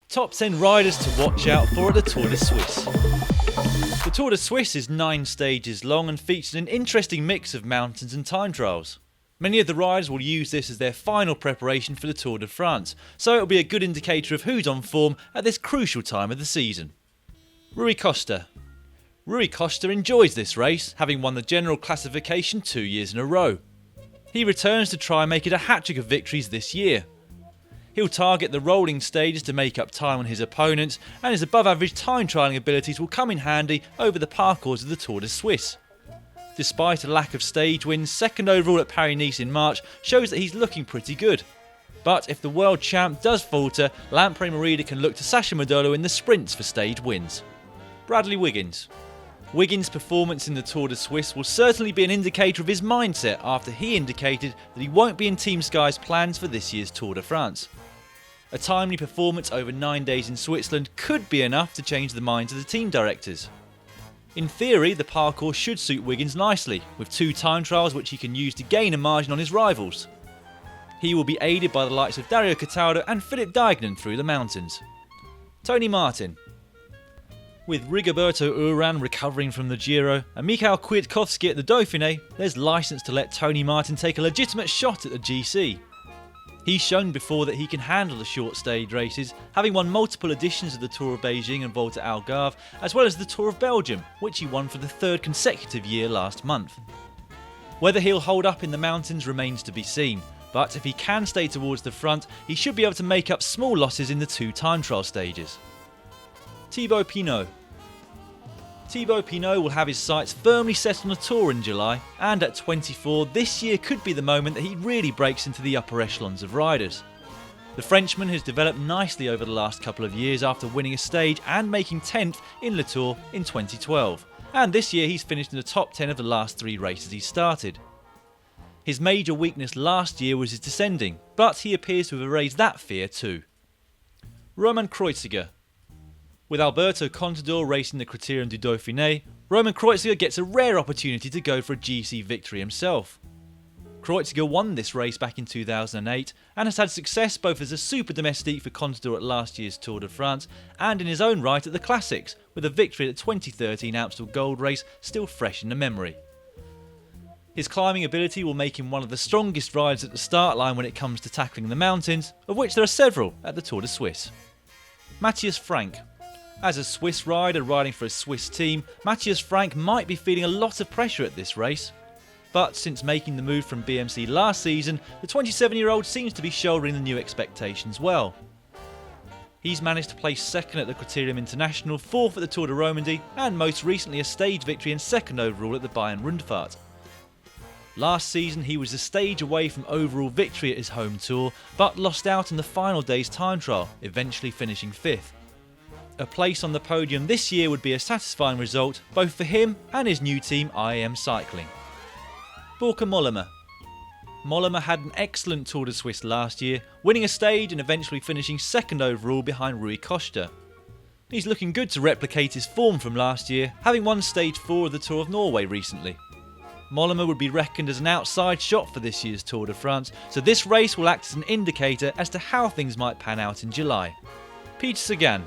Top 10 riders to watch out for at the Tour de Suisse. The Tour de Suisse is 9 stages long and features an interesting mix of mountains and time trials. Many of the riders will use this as their final preparation for the Tour de France, so it will be a good indicator of who's on form at this crucial time of the season. Rui Costa. Rui Costa enjoys this race, having won the general classification 2 years in a row. He returns to try and make it a hat-trick of victories this year. He'll target the rolling stages to make up time on his opponents, and his above-average time trialling abilities will come in handy over the parcours of the Tour de Suisse. Despite a lack of stage wins, second overall at Paris-Nice in March shows that he's looking pretty good. But if the world champ does falter, Lampre Merida can look to Sasha Modolo in the sprints for stage wins. Bradley Wiggins. Wiggins' performance in the Tour de Suisse will certainly be an indicator of his mindset after he indicated that he won't be in Team Sky's plans for this year's Tour de France. A timely performance over 9 days in Switzerland could be enough to change the minds of the team directors. In theory, the parcours should suit Wiggins nicely, with 2 time trials which he can use to gain a margin on his rivals. He will be aided by the likes of Dario Contador and Philippe Daignan through the mountains. Tony Martin. With Rigoberto Urán recovering from the Giro and Mikhail Kwiatkowski at the Dauphiné, there's licence to let Tony Martin take a legitimate shot at the GC. He's shown before that he can handle the short stage races, having won multiple editions of the Tour of Beijing and Volta au Algarve, as well as the Tour of Belgium, which he won for the 3rd consecutive year last month. Whether he'll hold up in the mountains remains to be seen, but if he can stay towards the front, he should be able to make up small losses in the 2 time trial stages. Thibaut Pinot. Thibaut Pinot will have his sights firmly set on the Tour in July, and at 24, this year could be the moment that he really breaks into the upper echelons of riders. The Frenchman has developed nicely over the last couple of years after winning a stage and making 10th in Le Tour in 2012, and this year he's finished in the top 10 of the last 3 races he started. His major weakness last year was his descending, but he appears to have erased that fear too. Roman KREUZIGER. With Alberto Contador racing the Critérium du Dauphiné, Roman KREUZIGER gets a rare opportunity to go for a GC victory himself. KREUZIGER won this race back in 2008 and has had success both as a super domestique for Contador at last year's Tour de France and in his own right at the Classics, with a victory at the 2013 Amstel Gold Race still fresh in the memory. His climbing ability will make him one of the strongest riders at the start line when it comes to tackling the mountains, of which there are several at the Tour de Suisse. Matthias Frank. As a Swiss rider riding for a Swiss team, Matthias Frank might be feeling a lot of pressure at this race. But since making the move from BMC last season, the 27-year-old seems to be shouldering the new expectations well. He's managed to place 2nd at the Critérium International, 4th at the Tour de Romandie, and most recently a stage victory and 2nd overall at the Bayern-Rundfahrt. Last season he was a stage away from overall victory at his home tour, but lost out in the final day's time trial, eventually finishing 5th. A place on the podium this year would be a satisfying result both for him and his new team IAM Cycling. Bauke MOLLEMA. MOLLEMA had an excellent Tour de Suisse last year, winning a stage and eventually finishing 2nd overall behind Rui Costa. He's looking good to replicate his form from last year, having won stage 4 of the Tour of Norway recently. MOLLEMA would be reckoned as an outside shot for this year's Tour de France, so this race will act as an indicator as to how things might pan out in July. Peter Sagan.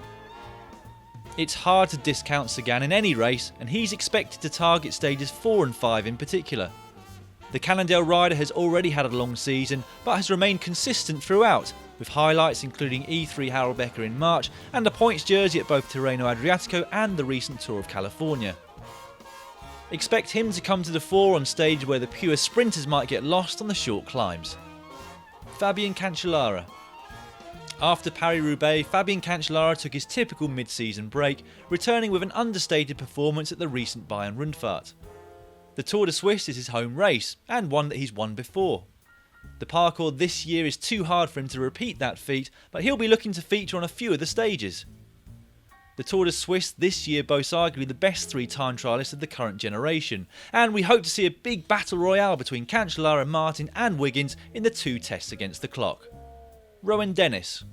It's hard to discount Sagan in any race, and he's expected to target stages 4 and 5 in particular. The Cannondale rider has already had a long season, but has remained consistent throughout, with highlights including E3 Harelbeke in March and a points jersey at both Tirreno Adriatico and the recent Tour of California. Expect him to come to the fore on stage where the pure sprinters might get lost on the short climbs. FABIAN Cancellara. After Paris-Roubaix, FABIAN Cancellara took his typical mid-season break, returning with an understated performance at the recent Bayern-Rundfahrt. The Tour de Suisse is his home race, and one that he's won before. The parcours this year is too hard for him to repeat that feat, but he'll be looking to feature on a few of the stages. The Tour de Suisse this year boasts arguably the best 3 time trialists of the current generation, and we hope to see a big battle royale between Cancellara, Martin and Wiggins in the 2 tests against the clock. Rohan Dennis.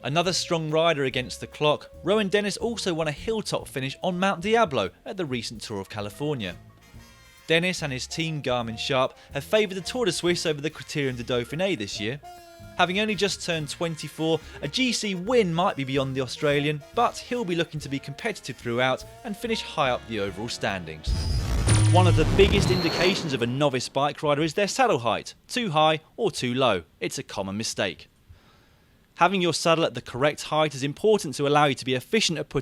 Another strong rider against the clock, Rohan Dennis also won a hilltop finish on Mount Diablo at the recent Tour of California. Dennis and his team Garmin Sharp have favoured the Tour de Suisse over the Critérium du Dauphiné this year. Having only just turned 24, a GC win might be beyond the Australian, but he'll be looking to be competitive throughout and finish high up the overall standings. One of the biggest indications of a novice bike rider is their saddle height, too high or too low. It's a common mistake. Having your saddle at the correct height is important to allow you to be efficient at putting